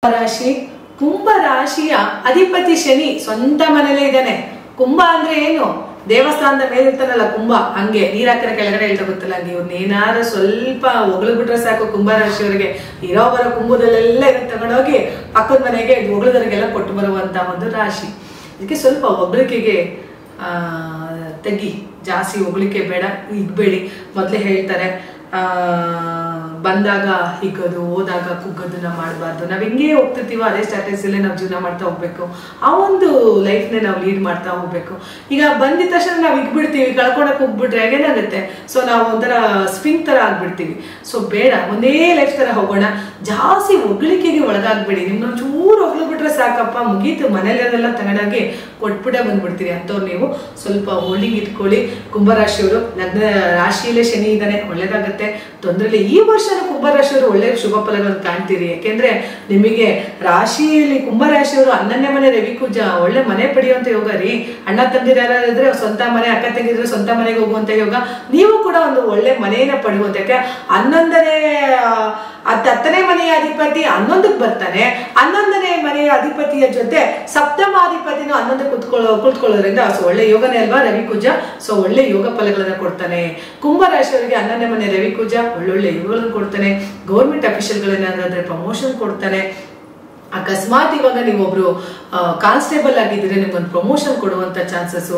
ರಾಶಿ ಕುಂಭ ರಾಶಿಯ ಅಧಿಪತಿ ಶನಿ ಸ್ವಂತ ಮನೇಲೆ ಇದ್ದಾನೆ. ಕುಂಭ ಅಂದ್ರೆ ಏನು? ದೇವಸ್ಥಾನದ ಮೇಲಿರ್ತಾನಲ್ಲ ಕುಂಭ, ಹಂಗೆ ನೀರ್ ಹಾಕಿರ ಕೆಳಗಡೆ ಹೇಳ್ತಾ ಗೊತ್ತಲ್ಲ, ಇವ್ರನ್ನ ಏನಾದ್ರು ಸ್ವಲ್ಪ ಹೊಗಳು ಬಿಟ್ರೆ ಸಾಕು ಕುಂಭ ರಾಶಿಯವರಿಗೆ ಇರೋ ಬರೋ ಕುಂಭದಲ್ಲೆಲ್ಲ ಇದನ್ನ ತಗೊಂಡೋಗಿ ಪಕ್ಕದ ಮನೆಗೆ ಹೊಗಳದವರಿಗೆಲ್ಲ ಕೊಟ್ಟು ಬರುವಂತ ಒಂದು ರಾಶಿ. ಇದಕ್ಕೆ ಸ್ವಲ್ಪ ಹೊಗಳಿಕೆಗೆ ತೆಗಿ, ಜಾಸ್ತಿ ಹೊಗಳಿಕೆ ಬೇಡ, ಇಗ್ಬೇಡಿ. ಮೊದ್ಲೇ ಹೇಳ್ತಾರೆ ಬಂದಾಗ ಹಿಗ್ಗೋದು, ಹೋದಾಗ ಕುಗ್ಗೋದನ್ನ ಮಾಡಬಾರ್ದು. ನಾವ್ ಹೆಂಗೆ ಹೋಗ್ತಿರ್ತೀವೋ ಅದೇ ಸ್ಟ್ರಾಟಜಿ ಅಲ್ಲೇ ನಾವು ಜೀವನ ಮಾಡ್ತಾ ಹೋಗ್ಬೇಕು. ಆ ಒಂದು ಲೈಫ್ನೇ ನಾವು ಲೀಡ್ ಮಾಡ್ತಾ ಹೋಗ್ಬೇಕು. ಈಗ ಬಂದಿದ ತಕ್ಷಣ ನಾವು ಹಿಗ್ಬಿಡ್ತೀವಿ, ಕಳ್ಕೊಳಕ್ ಹೋಗ್ಬಿಟ್ರೆ ಹೇಗೇನಾಗುತ್ತೆ? ಸೊ ನಾವು ಒಂಥರ ಸ್ಪ್ರಿಂಗ್ ತರ ಆಗ್ಬಿಡ್ತೀವಿ. ಸೊ ಬೇಡ, ಒಂದೇ ಲೈಫ್ ತರ ಹೋಗೋಣ. ಜಾಸ್ತಿ ಹೊಗಳಿಕೆಗೆ ಒಳಗಾಗ್ಬೇಡಿ. ನಿಮ್ನ ಚೂರು ಹೊಗ್ಬಿಟ್ರೆ ಸಾಕಪ್ಪ, ಮುಗೀತು, ಮನೇಲೆಲ್ಲ ತಗೊಂಡಾಗಿ ಕೊಟ್ಬಿಟ್ಟೆ ಬಂದ್ಬಿಡ್ತೀರಿ ಅಂತವ್ರು ನೀವು ಸ್ವಲ್ಪ ಹೋಲ್ಡಿಂಗ್ ಇಟ್ಕೊಳ್ಳಿ. ಕುಂಭರಾಶಿಯವರು ಲಗ್ನ ರಾಶಿಯಲ್ಲೇ ಶನಿ ಇದ್ದಾನೆ, ಒಳ್ಳೇದಾಗತ್ತೆ, ತೊಂದ್ರೆ. ಈ ವರ್ಷ ಕುಂಭರಾಶಿಯವರು ಒಳ್ಳೆ ಶುಭ ಫಲಗಳನ್ನು ಕಾಣ್ತೀರಿ. ಯಾಕೆಂದ್ರೆ ನಿಮಗೆ ರಾಶಿಯಲ್ಲಿ ಕುಂಭರಾಶಿಯವರು 11ನೇ ಮನೆ ರವಿ ಕುಜ, ಒಳ್ಳೆ ಮನೆ ಪಡೆಯುವಂತ ಯೋಗ ರೀ. ಅಣ್ಣ ತಂದಿರ ಯಾರಿದ್ರೆ ಸ್ವಂತ ಮನೆ, ಅಕ್ಕ ತಂಗಿದ್ರೆ ಸ್ವಂತ ಮನೆಗೆ ಹೋಗುವಂತ ಯೋಗ. ನೀವು ಕೂಡ ಒಂದು ಒಳ್ಳೆ ಮನೆಯನ್ನ ಪಡೆಯುವಂತ, ಯಾಕೆ 10ನೇ ಮನೆಯ ಅಧಿಪತಿ 11ಕ್ಕೆ ಬರ್ತಾನೆ. 11ನೇ ಮನೆಯ ಅಧಿಪತಿಯ ಜೊತೆ ಸಪ್ತಮಾಧಿಪತಿನೂ 11 ಕುತ್ಕೊಳ್ಳೋದ್ರಿಂದ ಸೊ ಒಳ್ಳೆ ಯೋಗನೇ ಅಲ್ವಾ ರವಿ ಕುಜ. ಸೊ ಒಳ್ಳೆ ಯೋಗ ಫಲಗಳನ್ನ ಕೊಡ್ತಾನೆ. ಕುಂಭರಾಶಿಯವರಿಗೆ 11ನೇ ಮನೆ ರವಿ ಕುಜ ಒಳ್ಳೊಳ್ಳೆ ಯೋಗಗಳನ್ನು ಕೊಡ್ತಾನೆ. ಗೌರ್ಮೆಂಟ್ ಅಫಿಷಿಯಲ್ಗಳೇನಾದ್ರೆ ಪ್ರಮೋಷನ್ ಕೊಡ್ತಾನೆ. ಅಕಸ್ಮಾತ್ ಇವಾಗ ನೀವೊಬ್ರು ಕಾನ್ಸ್ಟೇಬಲ್ ಆಗಿದ್ರೆ ನಿಮ್ಗೊಂದು ಪ್ರಮೋಷನ್ ಕೊಡುವಂತ ಚಾನ್ಸಸ್,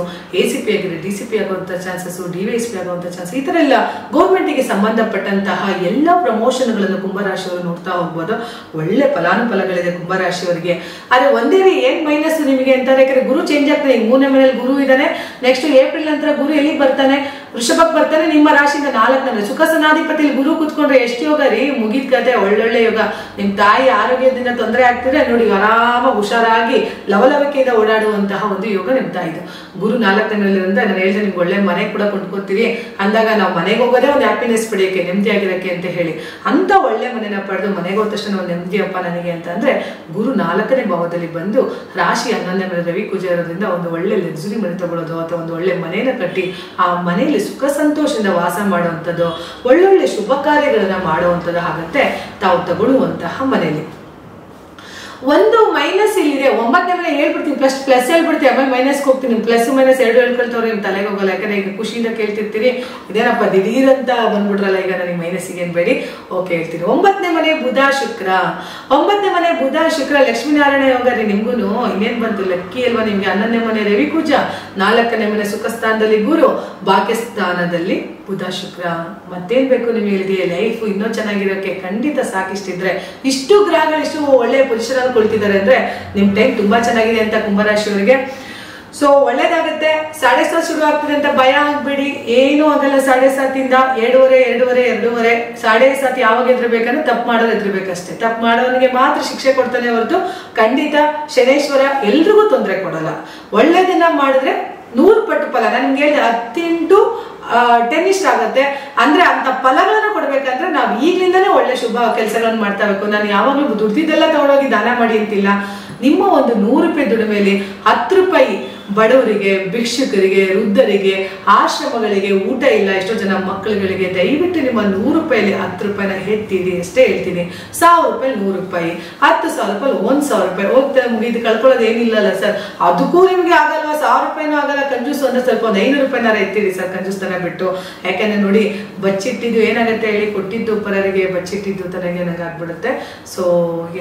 ACP ಆಗಿದ್ರೆ DCP ಆಗುವಂತ ಚಾನ್ಸಸ್, DYSP ಆಗುವಂತ ಚಾನ್ಸಸ್, ಈ ತರ ಎಲ್ಲ ಗೌರ್ಮೆಂಟ್ಗೆ ಸಂಬಂಧಪಟ್ಟಂತಹ ಎಲ್ಲ ಪ್ರಮೋಷನ್ಗಳನ್ನು ಕುಂಭರಾಶಿಯವರು ನೋಡ್ತಾ ಹೋಗ್ಬೋದು. ಒಳ್ಳೆ ಫಲಾನುಫಲಗಳಿದೆ ಕುಂಭರಾಶಿಯವರಿಗೆ. ಆದ್ರೆ ಒಂದೇ ಏನ್ ಮೈನಸ್ ನಿಮಗೆ ಅಂತಾರೆ, ಯಾಕಂದ್ರೆ ಗುರು ಚೇಂಜ್ ಆಗ್ತಾನೆ. 3ನೇ ಮನೇಲಿ ಗುರು ಇದ್ದಾನೆ. ನೆಕ್ಸ್ಟ್ ಏಪ್ರಿಲ್ ನಂತರ ಗುರು ಎಲ್ಲಿಗೆ ಬರ್ತಾನೆ? ವೃಷಭಕ್ಕೆ ಬರ್ತಾನೆ. ನಿಮ್ಮ ರಾಶಿಯಿಂದ 4ನೇ ಸುಖ ಸನಾಧಿಪತಿಯಲ್ಲಿ ಗುರು ಕುತ್ಕೊಂಡ್ರೆ ಎಷ್ಟು ಯೋಗ ರೀ, ಮುಗಿದ ಕತೆ, ಒಳ್ಳೊಳ್ಳೆ ಯೋಗ. ನಿಮ್ ತಾಯಿ ಆರೋಗ್ಯದಿಂದ ತೊಂದರೆ ಆಗ್ತಿದ್ರೆ ನೋಡಿ, ಆರಾಮಾಗಿ ಹುಷಾರಾಗಿ ಲವಲವಿಕೆಯಿಂದ ಓಡಾಡುವಂತಹ ಒಂದು ಯೋಗ ನಿಮ್ ತಾಯಿದು. ಗುರು 4ನೇ ಮನೆಯಿಂದ ನಾನು ಹೇಳಿದ್ರೆ ನಿಮ್ಗೆ ಒಳ್ಳೆ ಮನೆ ಕೂಡ ಕೊಂಡ್ಕೊತೀರಿ. ಅಂದಾಗ ನಾವು ಮನೆಗೆ ಹೋಗೋದೇ ಒಂದು ಹ್ಯಾಪಿನೆಸ್ ಪಡೆಯಕ್ಕೆ, ನೆಮ್ಮದಿ ಆಗಿರಕ್ಕೆ ಅಂತ ಹೇಳಿ ಅಂತ ಒಳ್ಳೆ ಮನೆನ ಪಡೆದು ಮನೆಗೆ ಹೋದ ತಕ್ಷಣ ಒಂದು ನೆಮ್ಮದಿಯಪ್ಪ ನನಗೆ ಅಂತ ಅಂದ್ರೆ ಗುರು 4ನೇ ಭಾವದಲ್ಲಿ ಬಂದು ರಾಶಿ 11ನೇ ಮನೆ ರವಿ ಕುಜ ಇರೋದ್ರಿಂದ ಒಂದು ಒಳ್ಳೆ ಲಕ್ಸುರಿ ಮನೆ ತಗೊಳ್ಳೋದು ಅಥವಾ ಒಂದು ಒಳ್ಳೆ ಮನೆನ ಕಟ್ಟಿ ಆ ಮನೆಯಲ್ಲಿ ಸುಖ ಸಂತೋಷದಿಂದ ವಾಸ ಮಾಡುವಂಥದ್ದು, ಒಳ್ಳೊಳ್ಳೆ ಶುಭ ಕಾರ್ಯಗಳನ್ನ ಮಾಡುವಂಥದ್ದು ಆಗುತ್ತೆ ತಾವು ತಗೊಳ್ಳುವಂತಹ ಮನೆಯಲ್ಲಿ. ಒಂದು ಮೈನಸ್ ಇಲ್ಲಿದೆ. 9ನೇ ಮನೆ ಹೇಳ್ಬಿಡ್ತೀನಿ, ಪ್ಲಸ್ ಹೇಳ್ಬಿಡ್ತೀನಿ, ಆಮೇಲೆ ಮೈನಸ್ಗೆ ಹೋಗ್ತೀನಿ. ಪ್ಲಸ್ ಮೈನಸ್ 2 ಹೇಳ್ಕೊಳ್ತವ್ರೆ ನಿಮ್ ತಲೆಗೆ ಹೋಗಲ್ಲ. ಯಾಕಂದ್ರೆ ಈಗ ಖುಷಿಯಿಂದ ಕೇಳ್ತಿರ್ತೀರಿ, ಇದೇನಪ್ಪ ದಿಢೀರ್ ಅಂತ ಬಂದ್ಬಿಟ್ರಲ್ಲ ಈಗ ನನಗೆ ಮೈನಸ್ಸಿಗೆ ಏನ್ಬೇಡಿ. ಓಕೆ ಹೇಳ್ತೀನಿ. 9ನೇ ಮನೆ ಬುಧ ಶುಕ್ರ. 9ನೇ ಮನೆ ಬುಧ ಶುಕ್ರ ಲಕ್ಷ್ಮೀನಾರಾಯಣ ಯೋಗ ರೀ. ನಿಮ್ಗೂನು ಇನ್ನೇನ್ ಬಂತು, ಲಕ್ಕಿ ಅಲ್ವಾ ನಿಮ್ಗೆ. 11ನೇ ಮನೆ ರವಿ ಕುಜ, 4ನೇ ಮನೆ ಸುಖ ಸ್ಥಾನದಲ್ಲಿ ಗುರು, ಭಾಗ್ಯ ಸ್ಥಾನದಲ್ಲಿ ಬುಧ ಶುಕ್ರ. ಮತ್ತೇನ್ ಬೇಕು ನಿಮ್ಗೆ? ಹೇಳಿದೆ ಲೈಫ್ ಇನ್ನೂ ಚೆನ್ನಾಗಿರೋಕೆ ಖಂಡಿತ ಸಾಕಿಷ್ಟಿದ್ರೆ ಇಷ್ಟು ಗ್ರಹಗಳು ಇಷ್ಟು ಒಳ್ಳೆ ಪೊಸಿಷನ್ ಕೊಳ್ತಿದ್ದಾರೆ ಅಂದ್ರೆ ನಿಮ್ ಟೈಮ್ ತುಂಬಾ ಚೆನ್ನಾಗಿದೆ ಅಂತ ಕುಂಭರಾಶಿಯವರಿಗೆ. ಸೊ ಒಳ್ಳೇದಾಗುತ್ತೆ. 7:30 ಶುರು ಆಗ್ತದೆ ಅಂತ ಭಯ ಆಗ್ಬೇಡಿ, ಏನು ಆಗಲ್ಲ. 7:30 2:30 7:30 ಯಾವಾಗ ಎದ್ರಬೇಕಂದ್ರೆ ತಪ್ಪು ಮಾಡೋರು ಎದ್ರಬೇಕಷ್ಟೇ. ತಪ್ಪು ಮಾಡೋನಿಗೆ ಮಾತ್ರ ಶಿಕ್ಷೆ ಕೊಡ್ತಾನೆ ಹೊರತು ಖಂಡಿತ ಶನೇಶ್ವರ ಎಲ್ರಿಗೂ ತೊಂದರೆ ಕೊಡಲ್ಲ. ಒಳ್ಳೇದನ್ನ ಮಾಡಿದ್ರೆ 100 ಪಟ್ಟು ಫಲ. ನಾನು ನಿಮ್ಗೆ ಹೇಳಿದೆ 10 × 10 ಇಷ್ಟ ಆಗತ್ತೆ. ಅಂದ್ರೆ ಅಂತ ಫಲಗಳನ್ನ ಕೊಡ್ಬೇಕಂದ್ರೆ ನಾವು ಈಗ್ಲಿಂದಾನೇ ಒಳ್ಳೆ ಶುಭ ಕೆಲಸಗಳನ್ನ ಮಾಡ್ತಾ ಬೇಕು. ನಾನು ಯಾವಾಗ್ಲೂ ದುಡ್ದಿದ್ದೆಲ್ಲ ತಗೊಂಡೋಗಿ ದಾನ ಮಾಡಿ ಅಂತಿಲ್ಲ. ನಿಮ್ಮ ಒಂದು 100 ರೂಪಾಯಿ ದುಡಿಮೆಯಲ್ಲಿ 10 ರೂಪಾಯಿ ಬಡವರಿಗೆ, ಭಿಕ್ಷುಕರಿಗೆ, ವೃದ್ಧರಿಗೆ, ಆಶ್ರಮಗಳಿಗೆ, ಊಟ ಇಲ್ಲ ಎಷ್ಟೋ ಜನ ಮಕ್ಕಳುಗಳಿಗೆ, ದಯವಿಟ್ಟು ನಿಮ್ಮ 100 ರೂಪಾಯಿಲಿ 10 ರೂಪಾಯಿನ ಎತ್ತಿಡಿ. ಅಷ್ಟೇ ಹೇಳ್ತೀನಿ. 1000 ರೂಪಾಯಿ 100 ರೂಪಾಯಿ, 10,000 ರೂಪಾಯಿ 1,000 ರೂಪಾಯಿ ಹೋಗ್ತಾ ಮುಗಿದು ಕಳ್ಕೊಳ್ಳೋದು ಏನಿಲ್ಲಲ್ಲ ಸರ್. ಅದಕ್ಕೂ ನಿಮ್ಗೆ ಆಗಲ್ವಾ? 1000 ರೂಪಾಯಿನೂ ಆಗಲ್ಲ. ಕಂಜೂಸ್ ಅಂದ್ರೆ ಸ್ವಲ್ಪ ಒಂದು 500 ರೂಪಾಯಿನಾರ ಎತ್ತಿಡಿ ಸರ್, ಕಂಜೂಸ್ತನ ಬಿಟ್ಟು. ಯಾಕಂದ್ರೆ ನೋಡಿ, ಬಚ್ಚಿಟ್ಟಿದ್ದು ಏನಾಗುತ್ತೆ ಹೇಳಿ, ಕೊಟ್ಟಿದ್ದು ಪರರಿಗೆ, ಬಚ್ಚಿಟ್ಟಿದ್ದು ತನಗೆ ಆಗ್ಬಿಡುತ್ತೆ. ಸೊ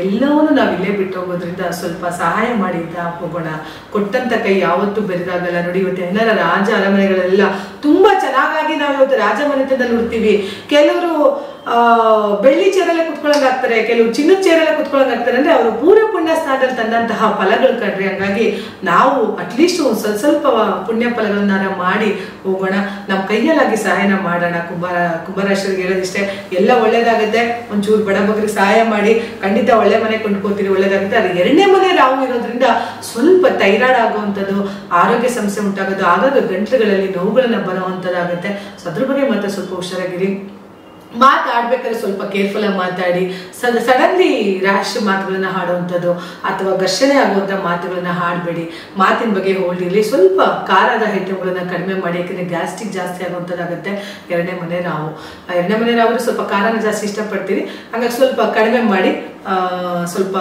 ಎಲ್ಲವನ್ನೂ ನಾವು ಇಲ್ಲೇ ಬಿಟ್ಟು ಹೋಗೋದ್ರಿಂದ ಸ್ವಲ್ಪ ಸಹಾಯ ಮಾಡಿದ್ದ ಹೋಗೋಣ. ಕೊಟ್ಟಂತ ಕೈ ಯಾವತ್ತೂ ಬೆರೆದಾಗಲ್ಲ. ನೋಡಿ, ಇವತ್ತು ಎಲ್ಲರ ರಾಜ ಅರಮನೆಗಳೆಲ್ಲ ತುಂಬಾ ಚೆನ್ನಾಗಿ ನಾವು ಇವತ್ತು ರಾಜಮನೆತನದಲ್ಲಿ ನೋಡ್ತೀವಿ. ಕೆಲವರು ಬೆಳ್ಳಿ ಚೇರಲ್ಲೇ ಕುತ್ಕೊಳ್ಳೋಂಗಾಗ್ತಾರೆ, ಕೆಲವರು ಚಿನ್ನದ ಚೇರಲ್ಲೇ ಕುತ್ಕೊಳ್ಳೋಂಗಾಗ್ತಾರೆ. ಅಂದ್ರೆ ಅವರು ಪೂರ್ವ ಪುಣ್ಯ ಸ್ಥಾನದಲ್ಲಿ ತಂದಂತಹ ಫಲಗಳು ಕಣ್ರಿ. ಹಂಗಾಗಿ ನಾವು ಅಟ್ಲೀಸ್ಟ್ ಸ್ವಲ್ಪ ಪುಣ್ಯ ಫಲಗಳನ್ನ ಮಾಡಿ ಹೋಗೋಣ. ನಮ್ಮ ಕೈಯಲ್ಲಾಗಿ ಸಹಾಯನ ಮಾಡೋಣ. ಕುಂಭರಾಶಿಯವರಿಗೆ ಹೇಳೋದಿಷ್ಟೇ, ಎಲ್ಲ ಒಳ್ಳೇದಾಗುತ್ತೆ. ಒಂಚೂರು ಬಡಬಗ್ರಿಗೆ ಸಹಾಯ ಮಾಡಿ, ಖಂಡಿತ ಒಳ್ಳೆ ಮನೆ ಕೊಂಡ್ಕೋತೀರಿ, ಒಳ್ಳೇದಾಗುತ್ತೆ. ಅದು 2ನೇ ಮನೆ ರಾಹು ಇರೋದ್ರಿಂದ ಸ್ವಲ್ಪ ಥೈರಾಯ್ಡ್ ಆಗುವಂಥದ್ದು, ಆರೋಗ್ಯ ಸಮಸ್ಯೆ ಉಂಟಾಗೋದು, ಆಗಾಗ ಗಂಟಲುಗಳಲ್ಲಿ ನೋವುಗಳನ್ನ ಬರುವಂಥದ್ದಾಗುತ್ತೆ. ಸೊ ಅದ್ರ ಬಗ್ಗೆ ಮತ್ತೆ ಸ್ವಲ್ಪ ಹುಷಾರಾಗಿರಿ. ಮಾತಾಡ್ಬೇಕಾದ್ರೆ ಸ್ವಲ್ಪ ಕೇರ್ಫುಲ್ ಆಗಿ ಮಾತಾಡಿ. ಸಡನ್ಲಿ ರ್ಯಾಶ್ ಮಾತುಗಳನ್ನ ಹಾಡುವಂಥದ್ದು ಅಥವಾ ಘರ್ಷಣೆ ಆಗುವಂಥ ಮಾತುಗಳನ್ನ ಹಾಡಬೇಡಿ. ಮಾತಿನ ಬಗ್ಗೆ ಹೋಲ್ಡಿರಲಿ. ಸ್ವಲ್ಪ ಖಾರದ ಐಟಮ್ಗಳನ್ನ ಕಡಿಮೆ ಮಾಡಿ, ಯಾಕಂದರೆ ಗ್ಯಾಸ್ಟ್ರಿಕ್ ಜಾಸ್ತಿ ಆಗುವಂಥದ್ದಾಗುತ್ತೆ. ಎರಡನೇ ಮನೆ ರಾವರು ಸ್ವಲ್ಪ ಖಾರನ ಜಾಸ್ತಿ ಇಷ್ಟಪಡ್ತೀರಿ, ಹಾಗಾಗಿ ಸ್ವಲ್ಪ ಕಡಿಮೆ ಮಾಡಿ, ಸ್ವಲ್ಪ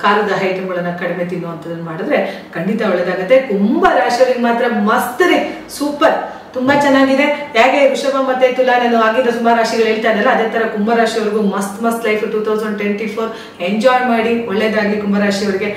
ಖಾರದ ಐಟಮ್ಗಳನ್ನ ಕಡಿಮೆ ತಿನ್ನುವಂಥದ್ದನ್ನು ಮಾಡಿದ್ರೆ ಖಂಡಿತ ಒಳ್ಳೇದಾಗುತ್ತೆ. ಕುಂಭ ರಾಶಿಯವರಿಗೆ ಮಾತ್ರ ಮಸ್ತ್ ರೀ, ಸೂಪರ್, ತುಂಬಾ ಚೆನ್ನಾಗಿದೆ. ಹೇಗೆ ವೃಷಭ ಮತ್ತೆ ತುಲಾ ನಾನು ಆಗಿದ್ದ ಸುಮಾರು ರಾಶಿಗಳು ಹೇಳ್ತಾ ಇದ್ದಲ್ಲ, ಅದೇ ತರ ಕುಂಭರಾಶಿಯವರೆಗೂ ಮಸ್ತ್ ಲೈಫ್ 2024 ಎಂಜಾಯ್ ಮಾಡಿ. ಒಳ್ಳೇದಾಗ್ಲಿ ಕುಂಭರಾಶಿಯವರಿಗೆ.